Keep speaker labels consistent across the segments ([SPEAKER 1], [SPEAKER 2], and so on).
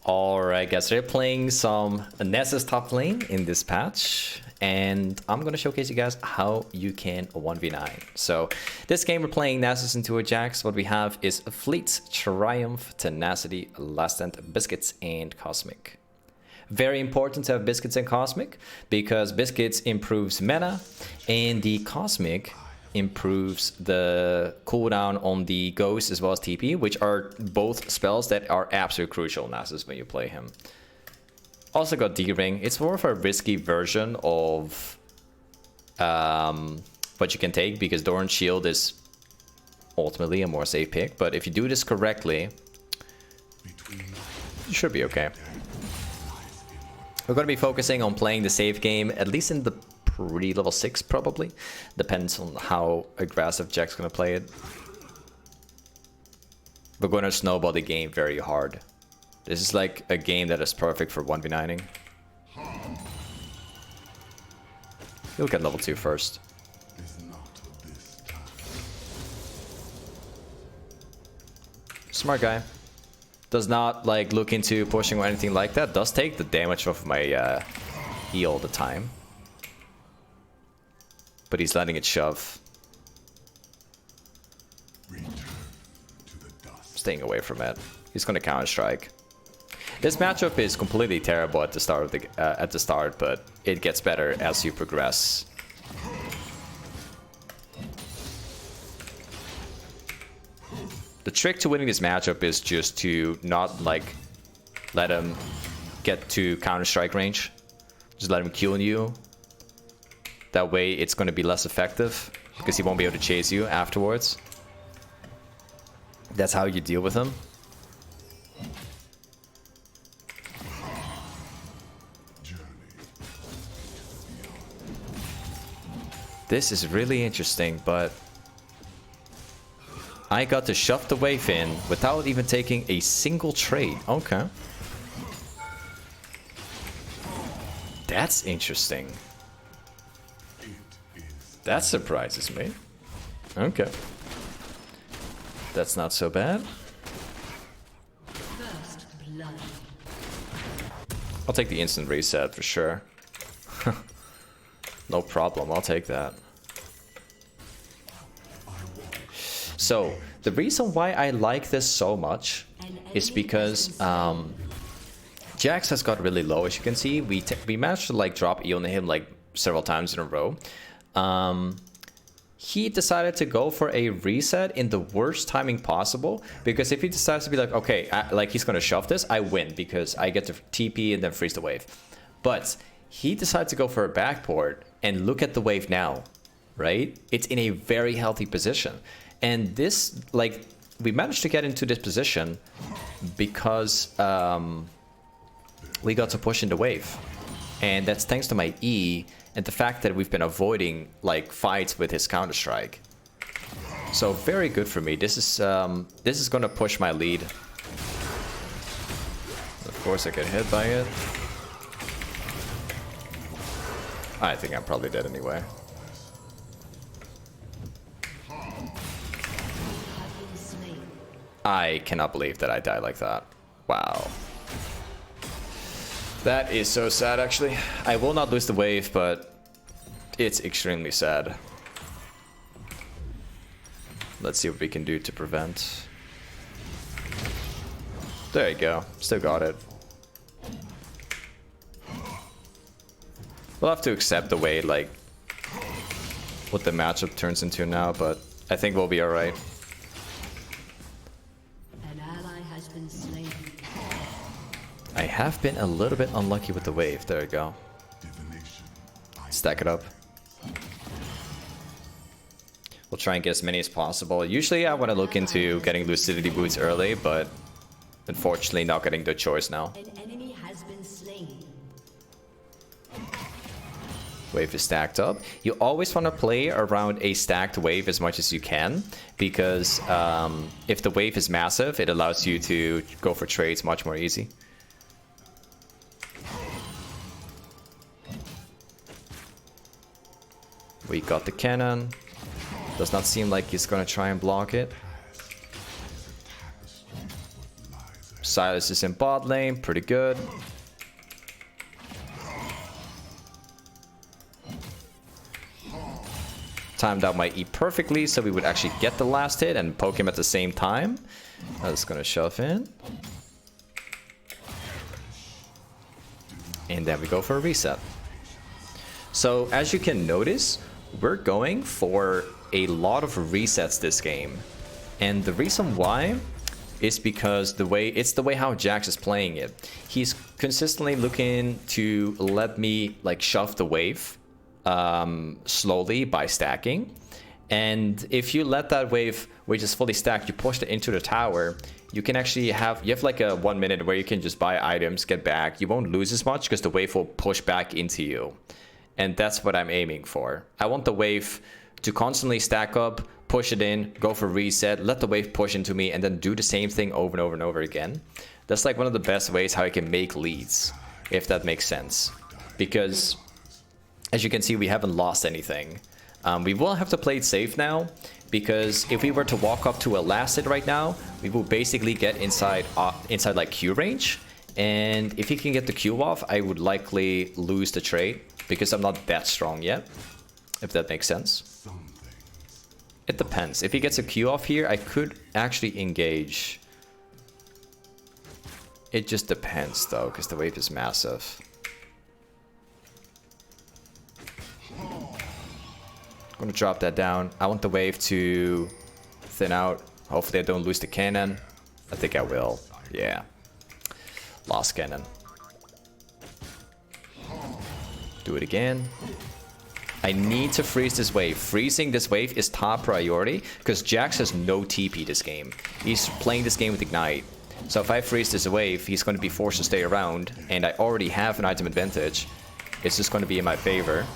[SPEAKER 1] Alright guys, we're playing some Nasus top lane in this patch, and I'm gonna showcase you guys how you can 1v9. So this game we're playing Nasus into a Jax. What we have is Fleets, Triumph, Tenacity, Last Stand, Biscuits, and Cosmic. Very important to have Biscuits and Cosmic because Biscuits improves mana and the Cosmic improves the cooldown on the Ghost as well as TP, which are both spells that are absolutely crucial in Nasus when you play him. Also got D-Ring. It's more of a risky version of what you can take because Doran Shield is ultimately a more safe pick, but if you do this correctly, you should be okay. We're going to be focusing on playing the safe game, at least in the level 6 probably. Depends on how aggressive Jack's going to play it. We're going to snowball the game very hard. This is like a game that is perfect for 1v9ing. You'll get level 2 first. Smart guy. Does not like look into pushing or anything like that. Does take the damage off my E all the time. But he's letting it shove. Staying away from it. He's gonna counter strike. This matchup is completely terrible at the start of the but it gets better as you progress. The trick to winning this matchup is just to not like let him get to counter strike range. Just let him Q on you. That way it's going to be less effective because he won't be able to chase you afterwards. That's how you deal with him. This is really interesting, but I got to shove the wave in without even taking a single trade. Okay. That's interesting. That surprises me. Okay. That's not so bad. I'll take the instant reset for sure. No problem, I'll take that. So, the reason why I like this so much is because Jax has got really low, as you can see. We managed to like drop E on him like several times in a row. He decided to go for a reset in the worst timing possible, because if he decides to be like, okay, like he's gonna shove this, I win because I get to TP and then freeze the wave. But he decided to go for a backport, and look at the wave now, right? It's in a very healthy position, and this, like, we managed to get into this position because we got to push in the wave, and that's thanks to my E and the fact that we've been avoiding like fights with his counter strike. So very good for me. This is gonna push my lead. Of course I get hit by it. I think I'm probably dead anyway. I cannot believe that I died like that. Wow. That is so sad, actually. I will not lose the wave, but it's extremely sad. Let's see what we can do to prevent. There you go. Still got it. We'll have to accept the way, like, what the matchup turns into now, but I think we'll be alright. I have been a little bit unlucky with the wave. There we go. Stack it up. We'll try and get as many as possible. Usually I want to look into getting lucidity boots early, but unfortunately not getting the choice now. Wave is stacked up. You always want to play around a stacked wave as much as you can, because if the wave is massive, it allows you to go for trades much more easy. We got the cannon. Does not seem like he's gonna try and block it. Silas is in bot lane, pretty good. Timed out my E perfectly, so we would actually get the last hit and poke him at the same time. I'm just gonna shove in. And then we go for a reset. So as you can notice, we're going for a lot of resets this game. And the reason why is because the way how Jax is playing it. He's consistently looking to let me like shove the wave slowly by stacking. And if you let that wave, which is fully stacked, you push it into the tower, you can actually have like a 1 minute where you can just buy items, get back. You won't lose as much because the wave will push back into you. And that's what I'm aiming for. I want the wave to constantly stack up, push it in, go for reset, let the wave push into me, and then do the same thing over and over and over again. That's like one of the best ways how I can make leads, if that makes sense. Because as you can see, we haven't lost anything. We will have to play it safe now, because if we were to walk up to a last hit right now, we will basically get inside like Q range. And if he can get the Q off, I would likely lose the trade, because I'm not that strong yet, if that makes sense. It depends. If he gets a Q off here, I could actually engage. It just depends though, because the wave is massive. I'm gonna drop that down. I want the wave to thin out. Hopefully I don't lose the cannon. I think I will. Yeah. Lost cannon. Do it again. I need to freeze this wave. Freezing this wave is top priority because Jax has no TP this game. He's playing this game with Ignite. So if I freeze this wave, he's going to be forced to stay around, and I already have an item advantage. It's just going to be in my favor.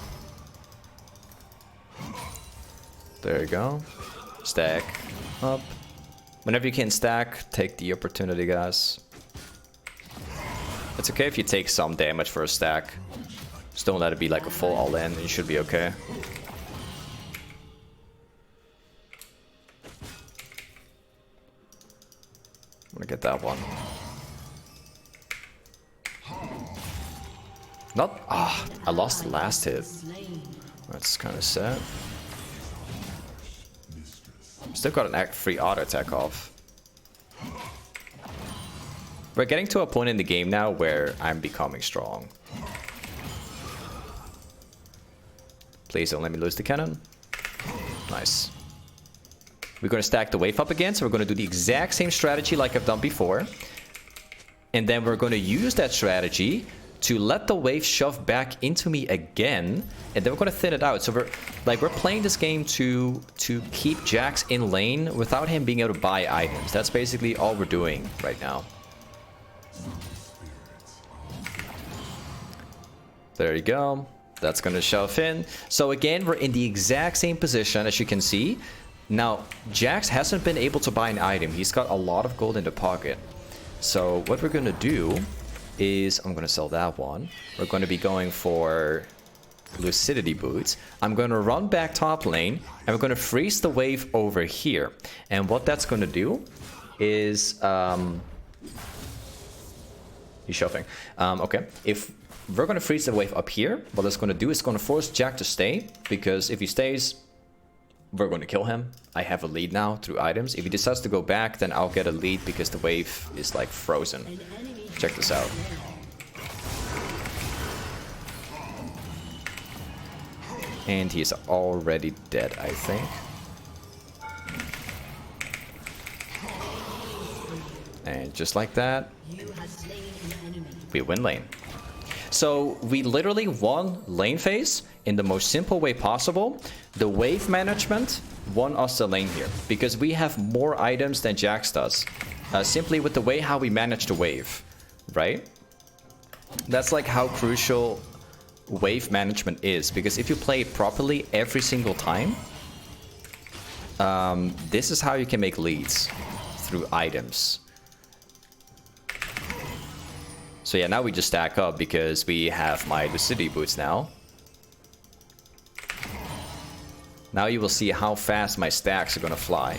[SPEAKER 1] There you go. Stack up. Whenever you can stack, take the opportunity, guys. It's okay if you take some damage for a stack. Just don't let it be like a full all-in, and you should be okay. I'm gonna get that one. Not... Ah, I lost the last hit. That's kind of sad. Still got an free auto attack off. We're getting to a point in the game now where I'm becoming strong. Please don't let me lose the cannon. Nice. We're going to stack the wave up again, so we're going to do the exact same strategy like I've done before. And then we're going to use that strategy to let the wave shove back into me again, and then we're going to thin it out. So we're playing this game to keep Jax in lane without him being able to buy items. That's basically all we're doing right now. There you go. That's going to shove in. So again, we're in the exact same position as you can see. Now, Jax hasn't been able to buy an item. He's got a lot of gold in the pocket. So what we're going to do is, I'm going to sell that one. We're going to be going for lucidity boots. I'm going to run back top lane, and we're going to freeze the wave over here. And what that's going to do is... He's shoving. Okay, if we're going to freeze the wave up here, what it's going to do is going to force Jack to stay, because if he stays, we're going to kill him. I have a lead now through items. If he decides to go back, then I'll get a lead because the wave is like frozen. Check this out. And he's already dead, I think. And just like that, we win lane. So we literally won lane phase in the most simple way possible. The wave management won us the lane here because we have more items than Jax does. Simply with the way how we manage the wave, right? That's like how crucial wave management is, because if you play it properly every single time, this is how you can make leads through items. So yeah, now we just stack up because we have my lucidity boots now. Now you will see how fast my stacks are gonna fly.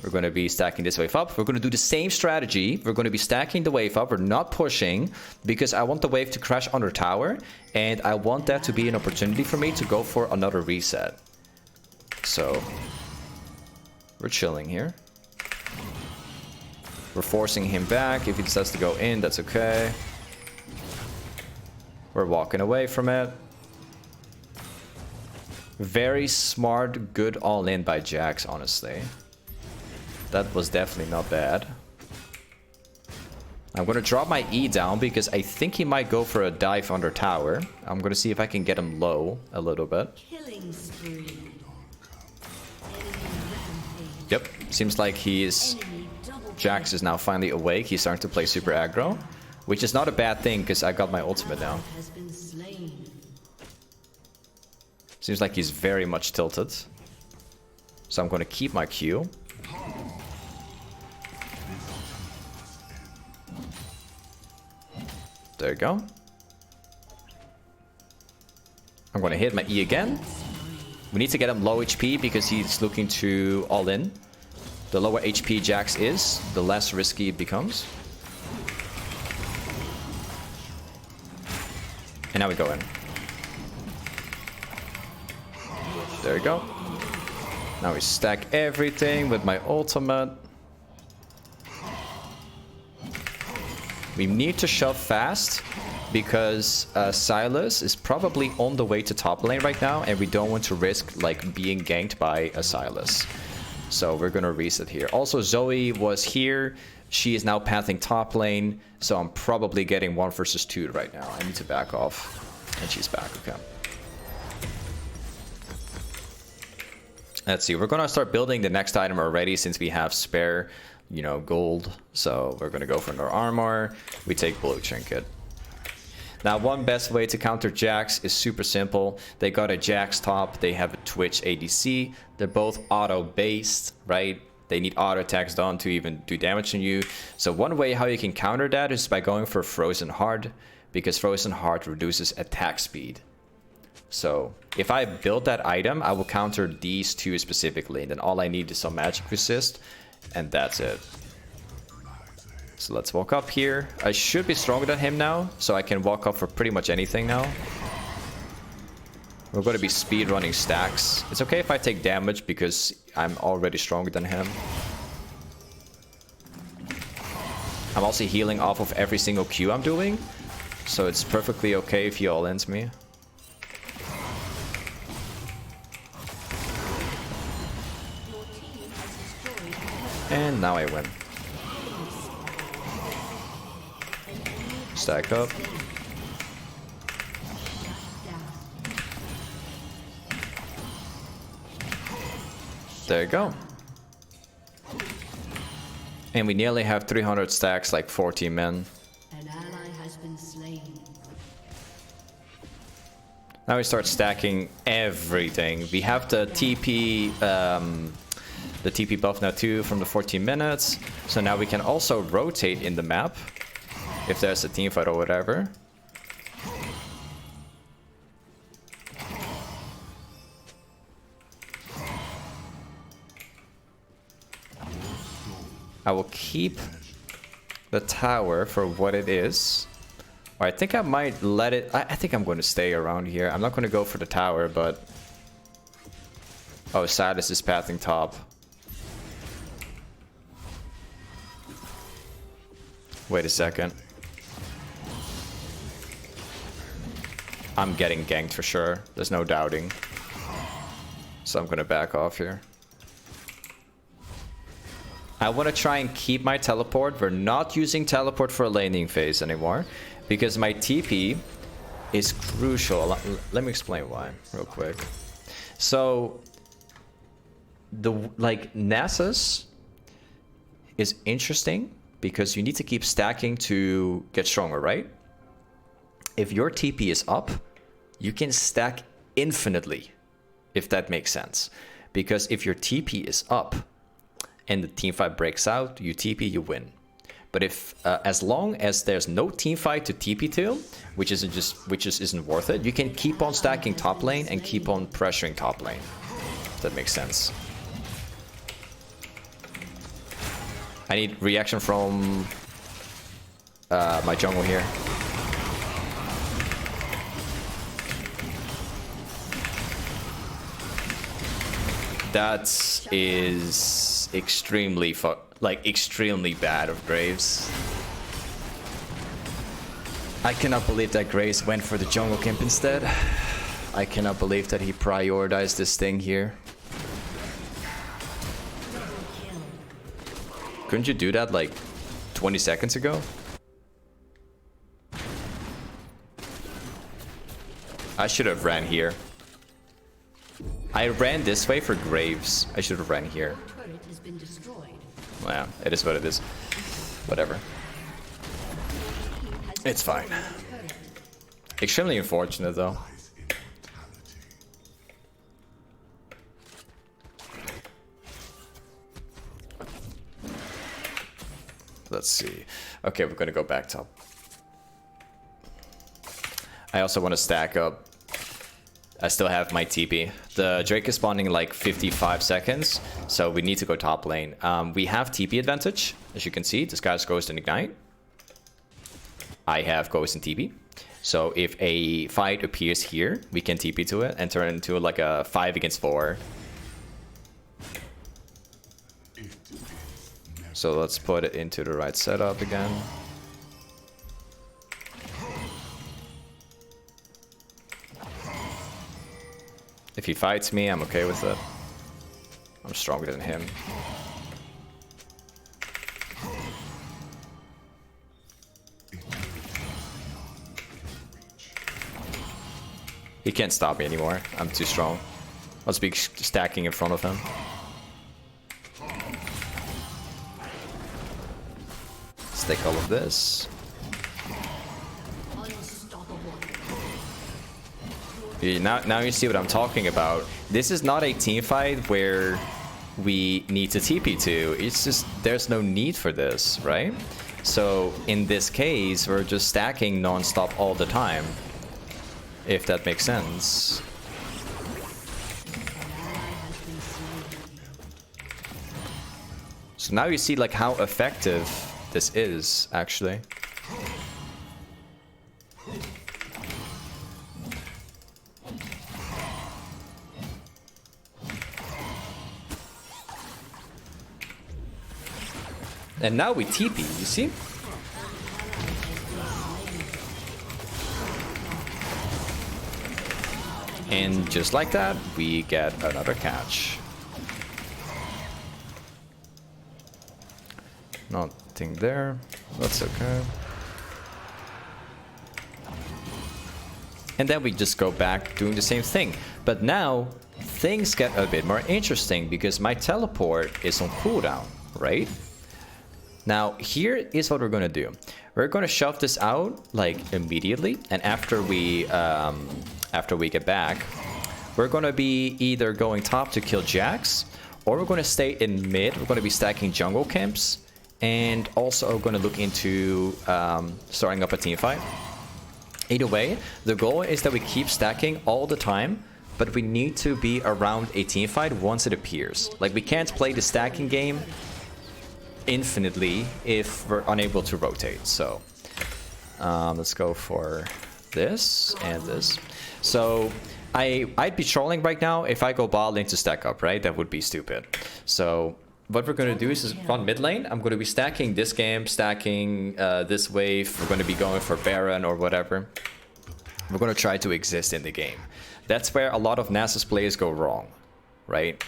[SPEAKER 1] We're going to be stacking this wave up. We're going to do the same strategy. We're going to be stacking the wave up. We're not pushing because I want the wave to crash under tower. And I want that to be an opportunity for me to go for another reset. So we're chilling here. We're forcing him back. If he decides to go in, that's okay. We're walking away from it. Very smart, good all-in by Jax, honestly. That was definitely not bad. I'm going to drop my E down because I think he might go for a dive under tower. I'm going to see if I can get him low a little bit.
[SPEAKER 2] Killing spree.
[SPEAKER 1] Yep, seems like Jax is now finally awake. He's starting to play super aggro, which is not a bad thing because I got my ultimate now. Seems like he's very much tilted. So I'm going to keep my Q. There you go. I'm going to hit my E again. We need to get him low HP because he's looking to all in. The lower HP Jax is, the less risky it becomes. And now we go in. There you go. Now we stack everything with my ultimate. We need to shove fast because Sylas is probably on the way to top lane right now, and we don't want to risk like being ganked by a Sylas. So we're gonna reset here. Also, Zoe was here. She is now pathing top lane, so I'm probably getting 1 versus 2 right now. I need to back off, and she's back. Okay. Let's see. We're gonna start building the next item already since we have spare, you know, gold. So we're gonna go for another armor. We take blue trinket. Now, one best way to counter Jax is super simple. They got a Jax top, they have a Twitch ADC. They're both auto-based, right? They need auto attacks done to even do damage on you. So one way how you can counter that is by going for Frozen Heart, because Frozen Heart reduces attack speed. So if I build that item, I will counter these two specifically, and then all I need is some magic resist, and that's it. So let's walk up here. I should be stronger than him now, so I can walk up for pretty much anything now. We're going to be speed running stacks. It's okay if I take damage because I'm already stronger than him. I'm also healing off of every single Q I'm doing, so it's perfectly okay if he all-ins me. And now I win. Stack up. There you go. And we nearly have 300 stacks, like 14 men.
[SPEAKER 2] An ally has been slain.
[SPEAKER 1] Now we start stacking everything. We have the TP buff now too from the 14 minutes. So now we can also rotate in the map if there's a team fight or whatever. I will keep the tower for what it is. Or I think I might let it... I think I'm going to stay around here. I'm not going to go for the tower, but... Oh, Sylas is pathing top. Wait a second. I'm getting ganked for sure. There's no doubting. So I'm going to back off here. I want to try and keep my teleport. We're not using teleport for a laning phase anymore because my TP is crucial. Let me explain why real quick. So Nasus is interesting because you need to keep stacking to get stronger, right? If your TP is up, you can stack infinitely, if that makes sense. Because if your TP is up and the teamfight breaks out, you TP, you win. But if as long as there's no teamfight to TP to, which just isn't worth it, you can keep on stacking top lane and keep on pressuring top lane. If that makes sense. I need reaction from my jungle here. That is extremely extremely bad of Graves. I cannot believe that Graves went for the jungle camp instead. I cannot believe that he prioritized this thing here. Couldn't you do that like 20 seconds ago? I should have ran here. I ran this way for Graves. I should have ran here.
[SPEAKER 2] Turret has been destroyed.
[SPEAKER 1] Well, it is what it is. Whatever. It's fine. Extremely unfortunate though. Let's see. Okay, we're gonna go back top. I also want to stack up. I still have my TP. The Drake is spawning in like 55 seconds, so we need to go top lane. We have TP advantage, as you can see. This guy's Ghost and Ignite. I have Ghost and TP. So if a fight appears here, we can TP to it and turn it into like a 5 against 4. So let's put it into the right setup again. If he fights me, I'm okay with it. I'm stronger than him. He can't stop me anymore. I'm too strong. Let's be stacking in front of him. Let's take all of this. Now you see what I'm talking about. This is not a team fight where we need to TP to. It's just there's no need for this, right? So in this case, we're just stacking non-stop all the time. If that makes sense. So now you see like how effective this is actually. And now we TP, you see? And just like that, we get another catch. Nothing there. That's okay. And then we just go back doing the same thing. But now, things get a bit more interesting because my teleport is on cooldown, right? Now, here is what we're gonna do. We're gonna shove this out like immediately, and after we get back, we're gonna be either going top to kill Jax, or we're gonna stay in mid. We're gonna be stacking jungle camps, and also gonna look into starting up a team fight. Either way, the goal is that we keep stacking all the time, but we need to be around a team fight once it appears. Like, we can't play the stacking game infinitely if we're unable to rotate. So let's go for this and this. So I'd be trolling right now if I go bot lane to stack up, right? That would be stupid. So what we're going to do is run mid lane. I'm going to be stacking this game, stacking this wave. We're going to be going for Baron or whatever. We're going to try to exist in the game. That's where a lot of Nasus players go wrong, right?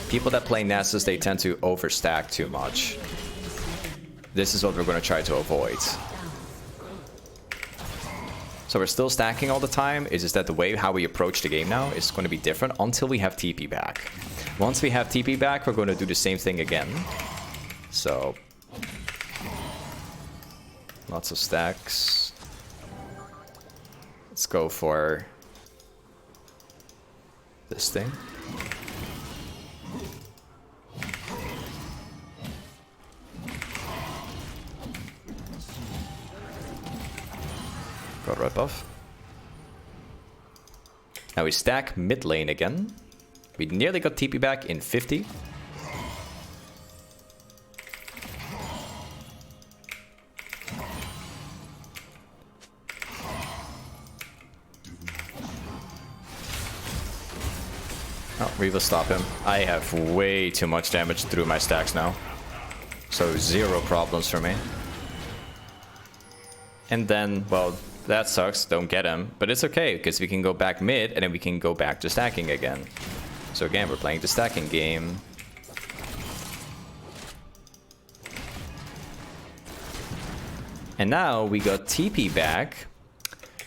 [SPEAKER 1] People that play Nasus, they tend to overstack too much. This is what we're going to try to avoid. So we're still stacking all the time. It's just that the way how we approach the game now is going to be different until we have TP back. Once we have TP back, we're going to do the same thing again. So lots of stacks. Let's go for this thing. Got red buff. Now we stack mid lane again. We nearly got TP back in 50. Oh, Reva stop him. I have way too much damage through my stacks now. So 0 problems for me. And then, well, that sucks. Don't get him. But it's okay, because we can go back mid, and then we can go back to stacking again. So again, we're playing the stacking game. And now we got TP back.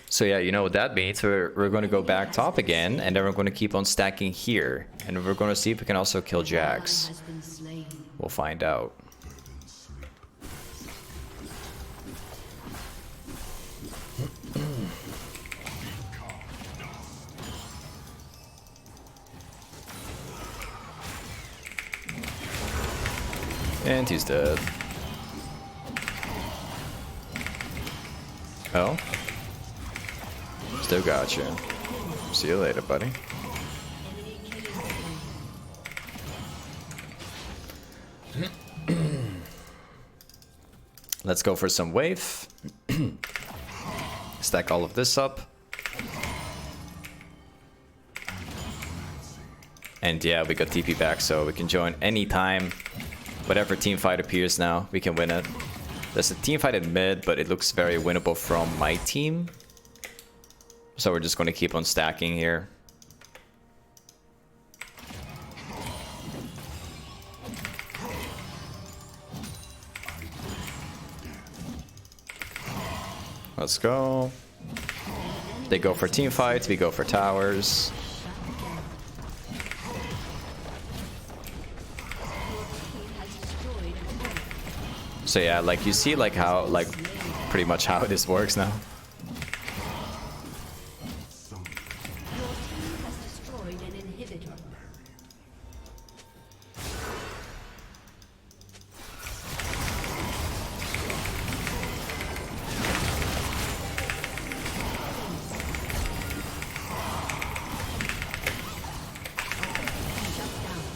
[SPEAKER 1] So yeah, you know what that means. We're going to go back top again, and then we're going to keep on stacking here. And we're going to see if we can also kill Jax. We'll find out. And he's dead. Oh. Still got you. See you later, buddy. Let's go for some wave. Stack all of this up. And yeah, we got TP back, so we can join anytime. Whatever team fight appears now, we can win it. There's a team fight in mid, but it looks very winnable from my team. So we're just going to keep on stacking here. Let's go. They go for team fights, we go for towers. So yeah, like you see like how, like pretty much how this works now.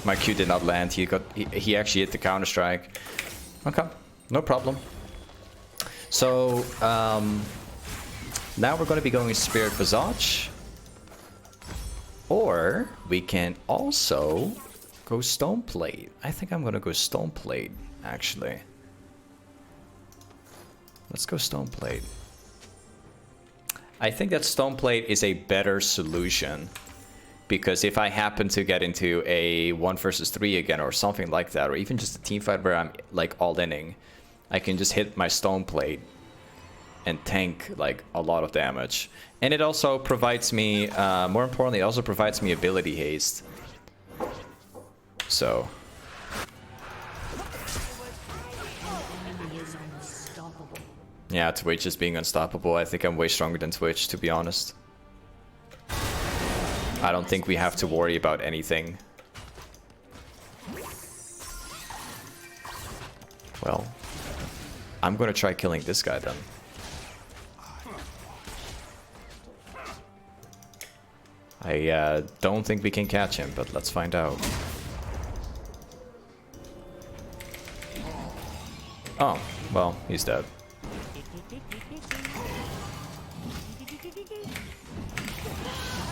[SPEAKER 1] My Q did not land. He actually hit the counter strike. Okay, no problem. So now we're going to be going Spirit Visage, or we can also go stoneplate. I think I'm going to go stoneplate actually. Let's go stoneplate. I think that stoneplate is a better solution. Because if I happen to get into a 1 versus 3 again or something like that, or even just a team fight where I'm like all-inning, I can just hit my stone plate and tank like a lot of damage. And it also provides me, more importantly, it also provides me ability haste. So. Yeah, Twitch is being unstoppable. I think I'm way stronger than Twitch, to be honest. I don't think we have to worry about anything. Well, I'm gonna try killing this guy then. I don't think we can catch him, but let's find out. Oh, well, he's dead.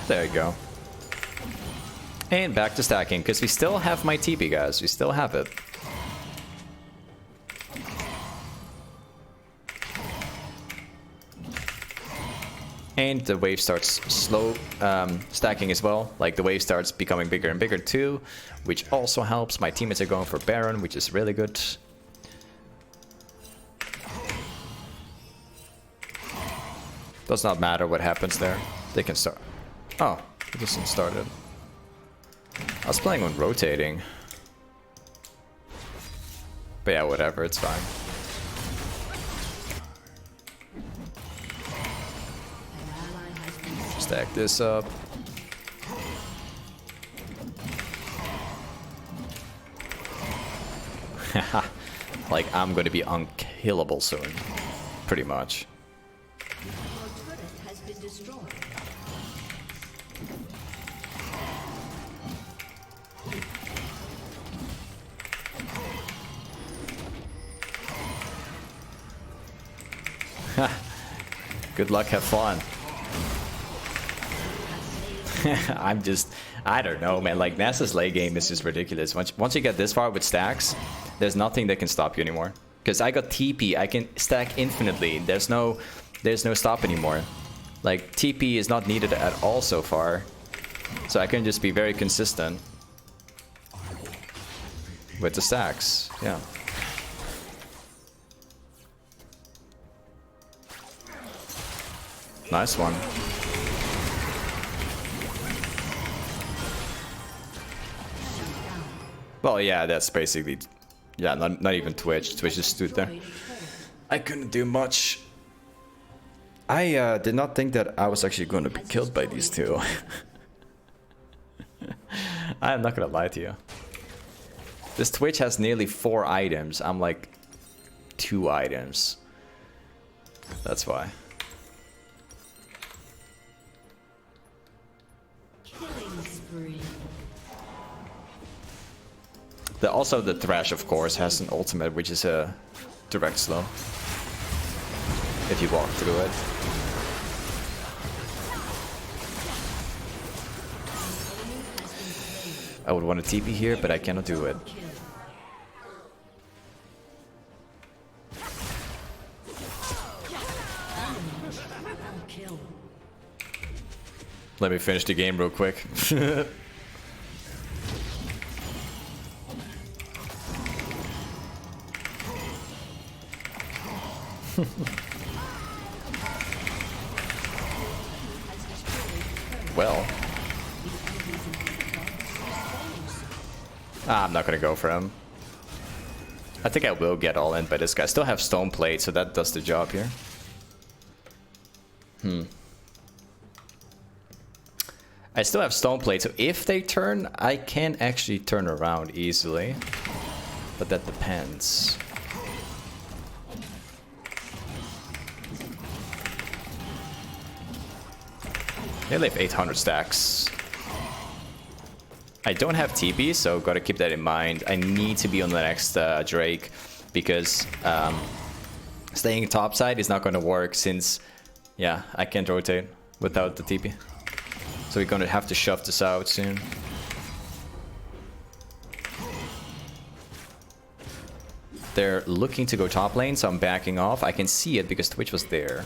[SPEAKER 1] There you go. And back to stacking, because we still have my TP, guys. We still have it. And the wave starts slow stacking as well. Like the wave starts becoming bigger and bigger too, which also helps. My teammates are going for Baron, which is really good. Does not matter what happens there. They can start. Oh, it just started. I was playing on rotating. But yeah, whatever, it's fine. Stack this up. Like, I'm gonna be unkillable soon. Pretty much. Good luck, have fun. I don't know, man. Like, Nasus late game is just ridiculous. Once you get this far with stacks, there's nothing that can stop you anymore. Because I got TP, I can stack infinitely. There's no stop anymore. Like, TP is not needed at all so far. So I can just be very consistent with the stacks. Yeah. Nice one. Well, yeah, that's basically... Yeah, not even Twitch. Twitch just stood there. I couldn't do much. I did not think that I was actually going to be killed by these two. I'm not gonna lie to you. This Twitch has nearly 4 items. I'm like 2 items. That's why.
[SPEAKER 2] Killing spree.
[SPEAKER 1] Also, the Thresh, of course, has an ultimate, which is a direct slow. If you walk through it. I would want a TP here, but I cannot do it. Let me finish the game real quick. Well, I'm not gonna go for him. I think I will get all in by this guy. I still have stoneplate, so that does the job here. I still have stoneplate, so if they turn, I can actually turn around easily. But that depends. They have 800 stacks. I don't have TP, so gotta keep that in mind. I need to be on the next Drake because staying topside is not gonna work since, yeah, I can't rotate without the TP. So we're gonna have to shove this out soon. They're looking to go top lane, so I'm backing off. I can see it because Twitch was there.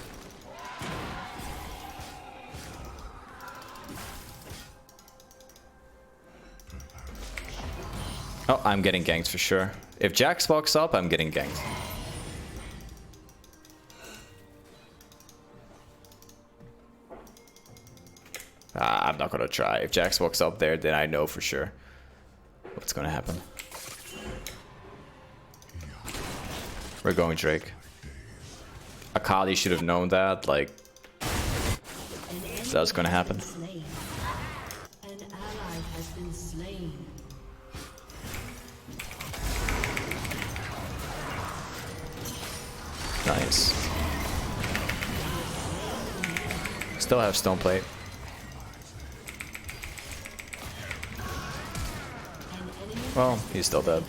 [SPEAKER 1] Oh, I'm getting ganked for sure. If Jax walks up, I'm getting ganked. I'm not gonna try. If Jax walks up there, then I know for sure what's gonna happen. We're going Drake. Akali should have known that, like, that was gonna happen.
[SPEAKER 2] An ally has been slain.
[SPEAKER 1] Nice. Still have stoneplate. Well, he's still dead.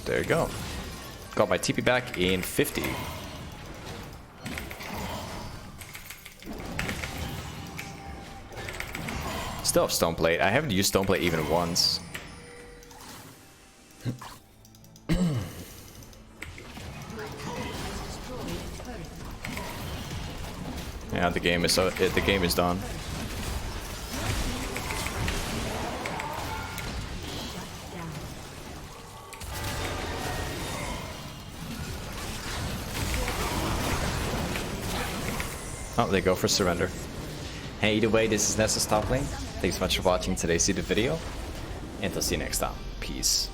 [SPEAKER 1] There you go. Got my TP back in 50. Still have stoneplate. I haven't used stoneplate even once. Yeah, the game is done. Oh, they go for surrender. Hey, either way, this is Nasus Toplane. Thanks so much for watching today's video, and I'll see you next time. Peace.